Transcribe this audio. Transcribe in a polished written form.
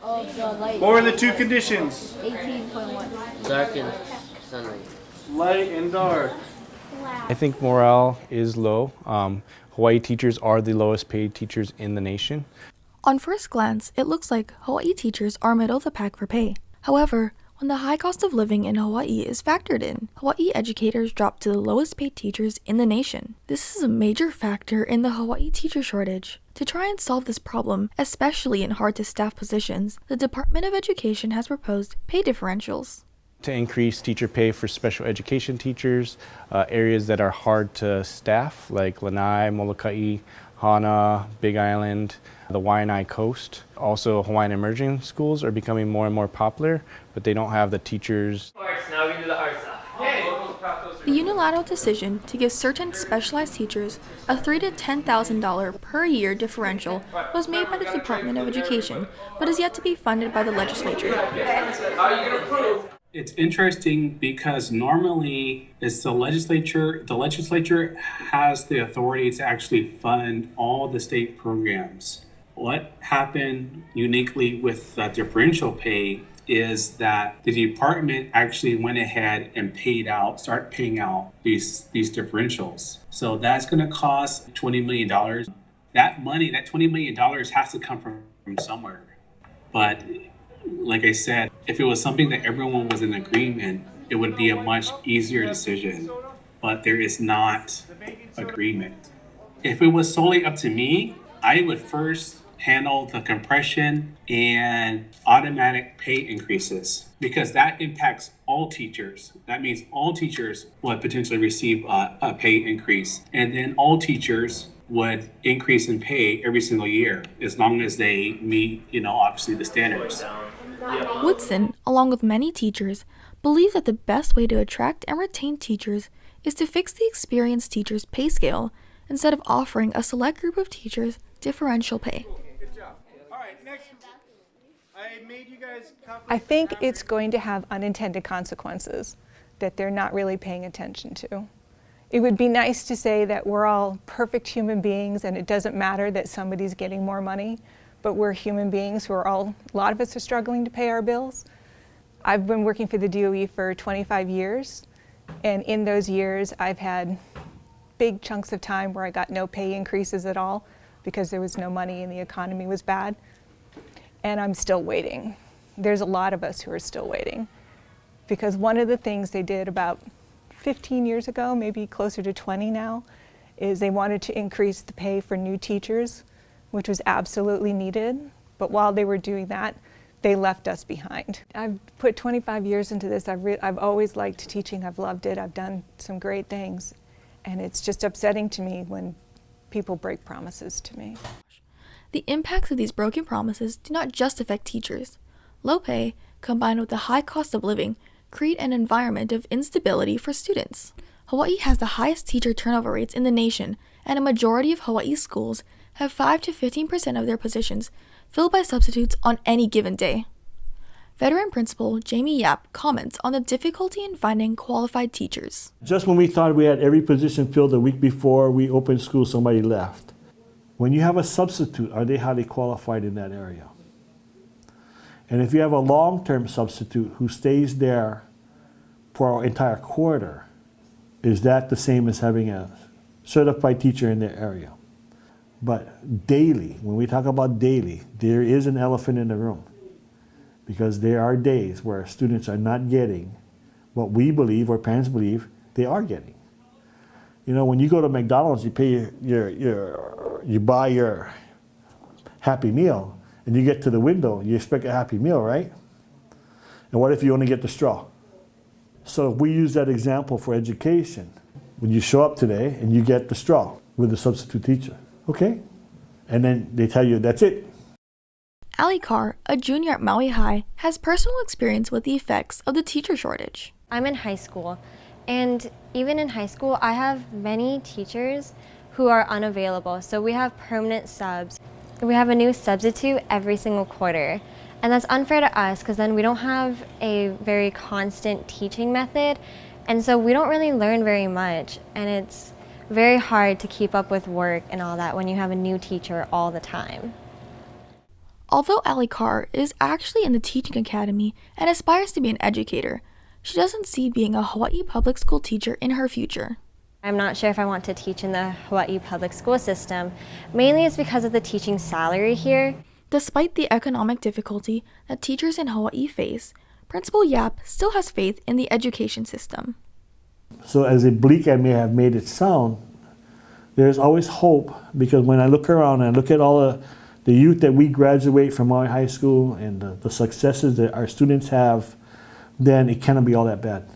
of the light. What were the two conditions? 18.1. Dark and sunlight. Light and dark. I think morale is low. Hawaii teachers are the lowest paid teachers in the nation. On first glance, it looks like Hawaii teachers are middle of the pack for pay. However, when the high cost of living in Hawaii is factored in, Hawaii educators drop to the lowest paid teachers in the nation. This is a major factor in the Hawaii teacher shortage. To try and solve this problem, especially in hard-to-staff positions, the Department of Education has proposed pay differentials. To increase teacher pay for special education teachers, areas that are hard to staff, like Lanai, Molokai, Hana, Big Island, the Waena coast. Also, Hawaiian emerging schools are becoming more and more popular, but they don't have the teachers. Now we do the art stuff. The unilateral decision to give certain specialized teachers a $3,000 to $10,000 per year differential was made by the Department of Education, but is yet to be funded by the legislature. It's interesting because normally it's the legislature. The legislature has the authority to actually fund all the state programs. What happened uniquely with the differential pay is that the department actually went ahead and started paying out these differentials. So that's going to cost $20 million. That money, that $20 million has to come from somewhere. But like I said, if it was something that everyone was in agreement, it would be a much easier decision. But there is not agreement. If it was solely up to me, I would first handle the compression and automatic pay increases because that impacts all teachers. That means all teachers would potentially receive a pay increase, and then all teachers would increase in pay every single year as long as they meet, obviously the standards. Woodson, along with many teachers, believe that the best way to attract and retain teachers is to fix the experienced teachers' pay scale instead of offering a select group of teachers differential pay. I think it's going to have unintended consequences that they're not really paying attention to. It would be nice to say that we're all perfect human beings and it doesn't matter that somebody's getting more money, but we're human beings who a lot of us are struggling to pay our bills. I've been working for the DOE for 25 years, and in those years I've had big chunks of time where I got no pay increases at all because there was no money and the economy was bad. And I'm still waiting. There's a lot of us who are still waiting. Because one of the things they did about 15 years ago, maybe closer to 20 now, is they wanted to increase the pay for new teachers, which was absolutely needed. But while they were doing that, they left us behind. I've put 25 years into this. I've always liked teaching. I've loved it. I've done some great things. And it's just upsetting to me when people break promises to me. The impacts of these broken promises do not just affect teachers. Low pay, combined with the high cost of living, create an environment of instability for students. Hawaii has the highest teacher turnover rates in the nation, and a majority of Hawaii schools have 5 to 15% of their positions filled by substitutes on any given day. Veteran Principal Jamie Yap comments on the difficulty in finding qualified teachers. Just when we thought we had every position filled the week before we opened school, somebody left. When you have a substitute, are they highly qualified in that area? And if you have a long-term substitute who stays there for an entire quarter, is that the same as having a certified teacher in their area? But daily, when we talk about daily, there is an elephant in the room. Because there are days where students are not getting what we believe or parents believe they are getting. When you go to McDonald's, you pay you buy your Happy Meal, and you get to the window, you expect a Happy Meal, right? And what if you only get the straw? So if we use that example for education, when you show up today and you get the straw with the substitute teacher, okay? And then they tell you that's it. Ali Carr, a junior at Maui High, has personal experience with the effects of the teacher shortage. I'm in high school, and even in high school, I have many teachers who are unavailable. So we have permanent subs. We have a new substitute every single quarter. And that's unfair to us because then we don't have a very constant teaching method. And so we don't really learn very much. And it's very hard to keep up with work and all that when you have a new teacher all the time. Although Ali Carr is actually in the teaching academy and aspires to be an educator, she doesn't see being a Hawaii public school teacher in her future. I'm not sure if I want to teach in the Hawaii public school system. Mainly it's because of the teaching salary here. Despite the economic difficulty that teachers in Hawaii face, Principal Yap still has faith in the education system. So as bleak I may have made it sound, there's always hope, because when I look around and I look at all the youth that we graduate from Maui High School and the successes that our students have, then it cannot be all that bad.